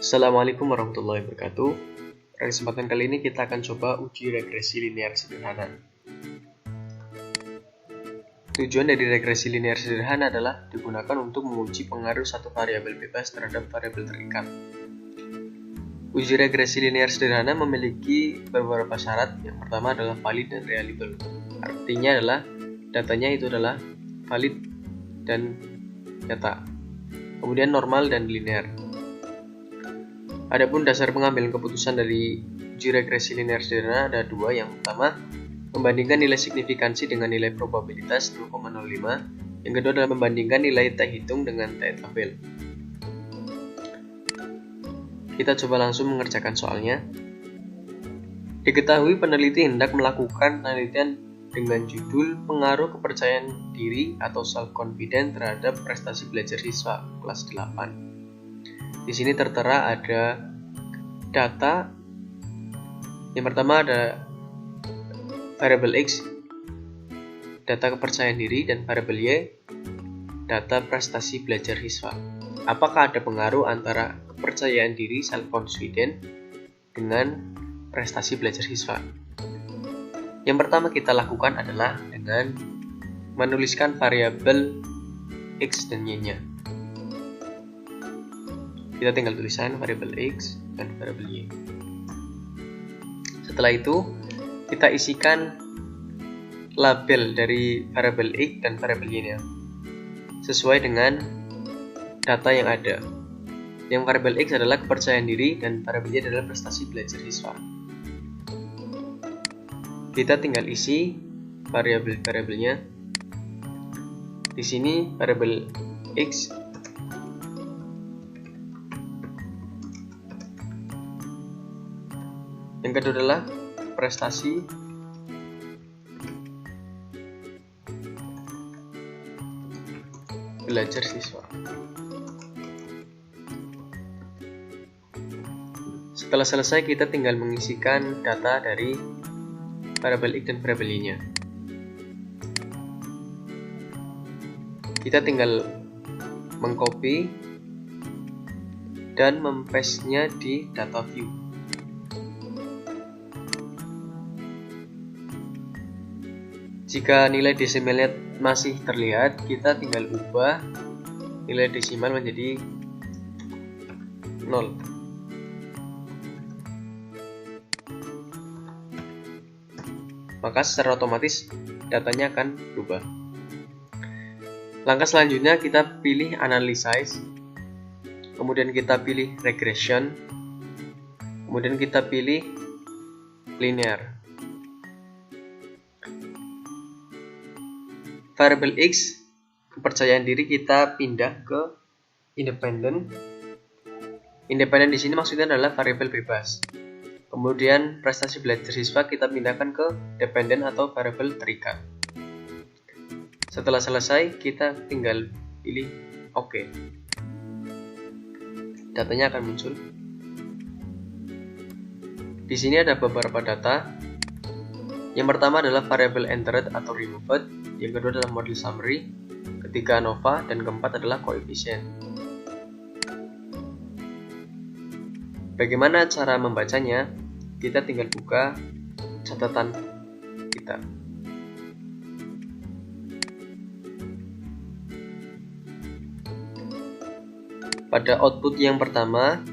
Assalamualaikum warahmatullahi wabarakatuh. Pada kesempatan kali ini kita akan coba uji regresi linear sederhana. Tujuan dari regresi linear sederhana adalah digunakan untuk menguji pengaruh satu variabel bebas terhadap variabel terikat. Uji regresi linear sederhana memiliki beberapa syarat. Yang pertama adalah valid dan reliable. Artinya adalah datanya itu adalah valid dan nyata. Kemudian normal dan linear. Adapun dasar pengambilan keputusan dari uji regresi linear sederhana ada dua. Yang pertama, membandingkan nilai signifikansi dengan nilai probabilitas 0,05. Yang kedua adalah membandingkan nilai T hitung dengan T tabel. Kita coba langsung mengerjakan soalnya. Diketahui peneliti hendak melakukan penelitian dengan judul pengaruh kepercayaan diri atau self-confidence terhadap prestasi belajar siswa kelas 8. Di sini tertera ada data. Yang pertama ada variabel X, data kepercayaan diri, dan variabel Y, data prestasi belajar siswa. Apakah ada pengaruh antara kepercayaan diri self-confidence dengan prestasi belajar siswa? Yang pertama kita lakukan adalah dengan menuliskan variabel X dan Y-nya. Kita tinggal tulisan variabel X dan variabel Y. Setelah itu, kita isikan label dari variabel X dan variabel Y-nya sesuai dengan data yang ada. Yang variabel X adalah kepercayaan diri dan variabel Y adalah prestasi belajar siswa. Kita tinggal isi variabel-variabelnya. Di sini variabel X yang kedua adalah prestasi belajar siswa. Setelah selesai, kita tinggal mengisikan data dari variabel X dan variabel Y-nya. Kita tinggal mengcopy dan mempaste-nya di data view. Jika nilai desimalnya masih terlihat, kita tinggal ubah nilai desimal menjadi 0. Maka secara otomatis datanya akan berubah. Langkah selanjutnya kita pilih analysis, kemudian kita pilih regression, kemudian kita pilih linear. Variabel X, kepercayaan diri, kita pindah ke independen. Independen di sini maksudnya adalah variabel bebas. Kemudian prestasi belajar siswa kita pindahkan ke dependen atau variabel terikat. Setelah selesai, kita tinggal pilih OK. Datanya akan muncul. Di sini ada beberapa data. Yang pertama adalah variabel entered atau removed. Yang kedua adalah model summary. Ketiga ANOVA, dan keempat adalah koefisien. Bagaimana cara membacanya? Kita tinggal buka catatan kita. Pada output yang pertama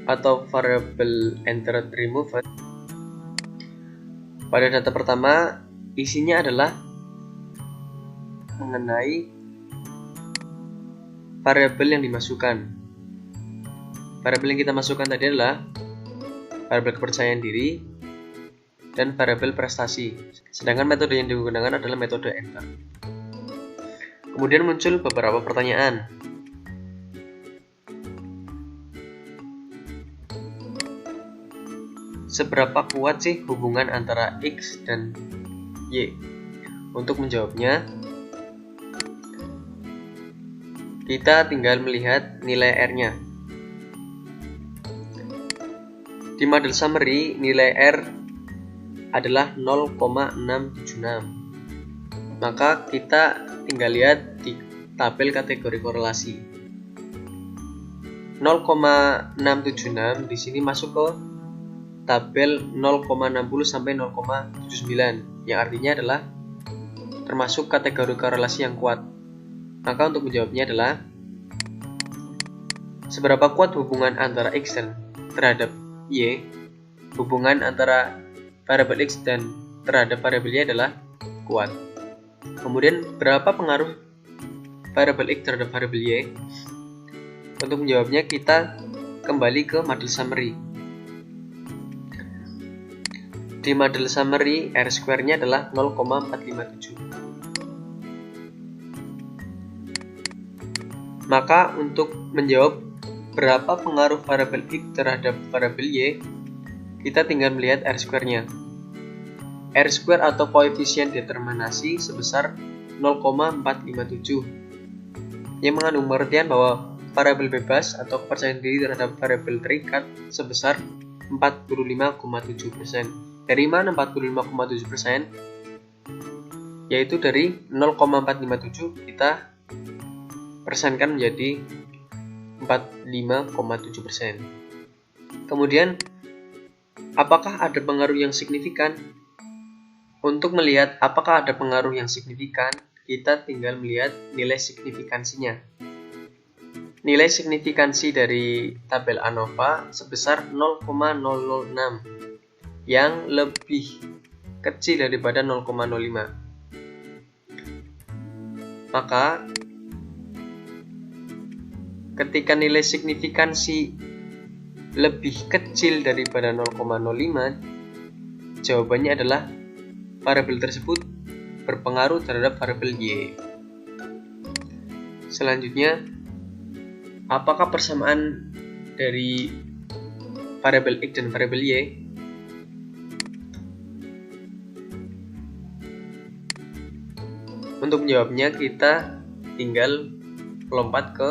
atau variable entered removed, pada data pertama isinya adalah mengenai variabel yang dimasukkan. Variabel yang kita masukkan tadi adalah variabel kepercayaan diri dan variabel prestasi. Sedangkan metode yang digunakan adalah metode enter. Kemudian muncul beberapa pertanyaan. Seberapa kuat sih hubungan antara X dan Y? Untuk menjawabnya, kita tinggal melihat nilai R-nya. Di model summary, nilai R adalah 0,676. Maka kita tinggal lihat di tabel kategori korelasi. 0,676 di sini masuk ke tabel 0,60 sampai 0,79 yang artinya adalah termasuk kategori korelasi yang kuat. Maka untuk menjawabnya adalah seberapa kuat hubungan antara X dan terhadap Y. Hubungan antara variabel X dan terhadap variabel Y adalah kuat. Kemudian berapa pengaruh variabel X terhadap variabel Y? Untuk menjawabnya kita kembali ke model summary. Di model summary R square-nya adalah 0,457. Maka untuk menjawab berapa pengaruh variabel X terhadap variabel Y, kita tinggal melihat R square-nya. R square atau koefisien determinasi sebesar 0,457 yang mengandung pengertian bahwa variabel bebas atau kepercayaan diri terhadap variabel terikat sebesar 45,7%. Dari mana 45,7%? Yaitu dari 0,457 kita persenkan menjadi 45,7%. Kemudian, apakah ada pengaruh yang signifikan? Untuk melihat apakah ada pengaruh yang signifikan, kita tinggal melihat nilai signifikansinya. Nilai signifikansi dari tabel ANOVA sebesar 0,006 yang lebih kecil daripada 0,05. Maka ketika nilai signifikansi lebih kecil daripada 0,05, jawabannya adalah variabel tersebut berpengaruh terhadap variabel Y. Selanjutnya, apakah persamaan dari variabel X dan variabel Y? Untuk menjawabnya kita tinggal lompat ke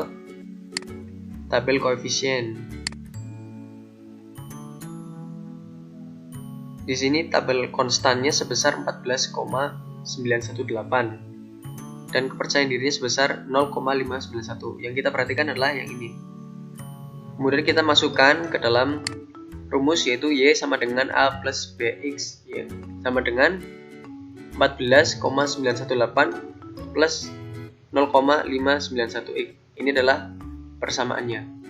tabel koefisien. Di sini tabel konstannya sebesar 14,918 dan kepercayaan dirinya sebesar 0,591. Yang kita perhatikan adalah yang ini. Kemudian kita masukkan ke dalam rumus, yaitu Y sama dengan A plus BX, Y sama dengan 14,918 plus 0,591X. Ini adalah persamaannya.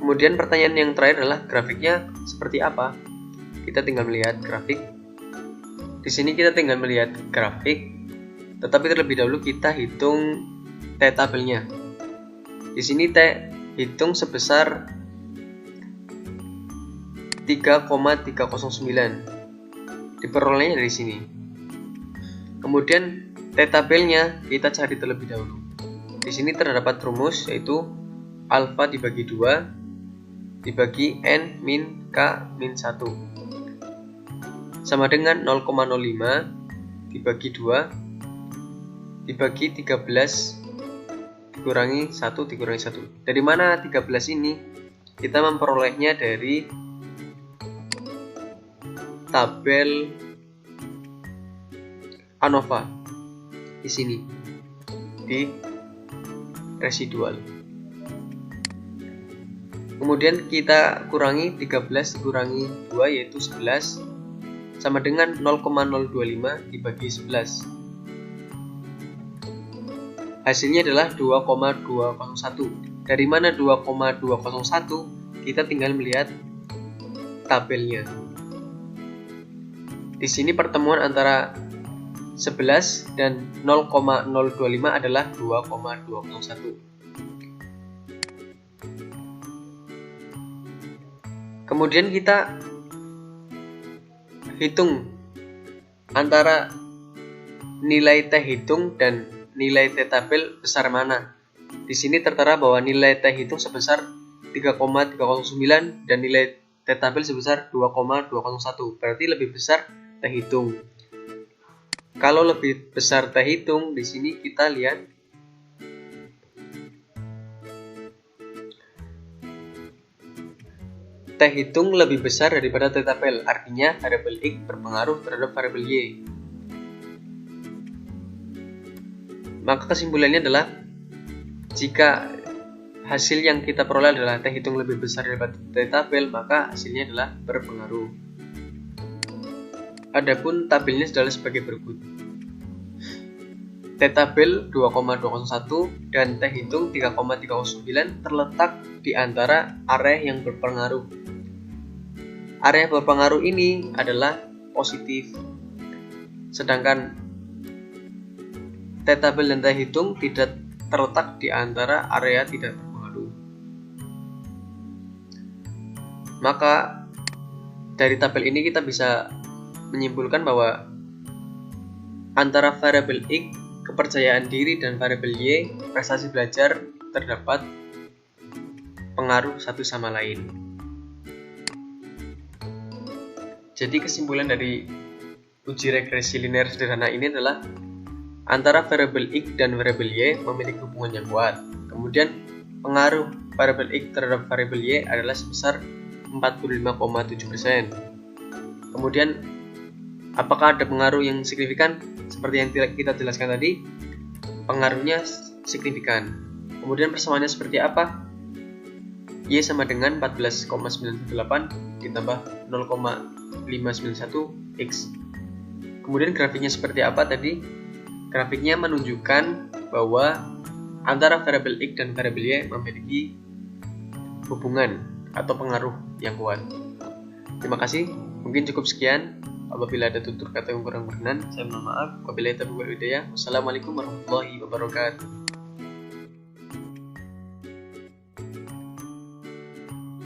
Kemudian pertanyaan yang terakhir adalah grafiknya seperti apa? Kita tinggal melihat grafik. Di sini kita tinggal melihat grafik, tetapi terlebih dahulu kita hitung T tabelnya. Di sini T hitung sebesar 3,309. Diperolehnya dari sini. Kemudian T tabelnya kita cari terlebih dahulu. Di sini terdapat rumus, yaitu alfa dibagi 2 dibagi n min k min 1 sama dengan 0,05 dibagi 2 dibagi 13 dikurangi 1 dikurangi 1. Dari mana 13 ini? Kita memperolehnya dari tabel ANOVA di sini di residual. Kemudian kita kurangi 13 dikurangi 2 yaitu 11 sama dengan 0,025 dibagi 11. Hasilnya adalah 2,201. Dari mana 2,201? Kita tinggal melihat tabelnya. Di sini pertemuan antara 11 dan 0,025 adalah 2,201. Kemudian kita hitung antara nilai T hitung dan nilai T tabel besar mana. Di sini tertera bahwa nilai T hitung sebesar 3,309 dan nilai T tabel sebesar 2,201. Berarti lebih besar T hitung. Kalau lebih besar T hitung, di sini kita lihat T hitung lebih besar daripada T tabel, artinya variabel X berpengaruh terhadap variabel Y. Maka kesimpulannya adalah Jika hasil yang kita peroleh adalah T hitung lebih besar daripada T tabel, maka hasilnya adalah berpengaruh. Adapun tabelnya adalah sebagai berikut. T tabel 2,201 dan T hitung 3,309 terletak di antara area yang berpengaruh. Area berpengaruh ini adalah positif. Sedangkan T tabel dan T hitung tidak terletak di antara area tidak berpengaruh. Maka dari tabel ini kita bisa menyimpulkan bahwa antara variabel X, kepercayaan diri, dan variabel Y, prestasi belajar, terdapat pengaruh satu sama lain. Jadi kesimpulan dari uji regresi linear sederhana ini adalah antara variabel X dan variabel Y memiliki hubungan yang kuat. Kemudian pengaruh variabel X terhadap variabel Y adalah sebesar 45,7%. Kemudian apakah ada pengaruh yang signifikan? Seperti yang kita jelaskan tadi, pengaruhnya signifikan. Kemudian persamaannya seperti apa? Y sama dengan 14,98 ditambah 0,591 X. Kemudian grafiknya seperti apa tadi? Grafiknya menunjukkan bahwa antara variabel X dan variabel Y memiliki hubungan atau pengaruh yang kuat. Terima kasih, mungkin cukup sekian. Apabila ada tutur kata yang kurang berkenan, saya mohon maaf. Wabillahi taufiq wal hidayah. Wassalamualaikum warahmatullahi wabarakatuh.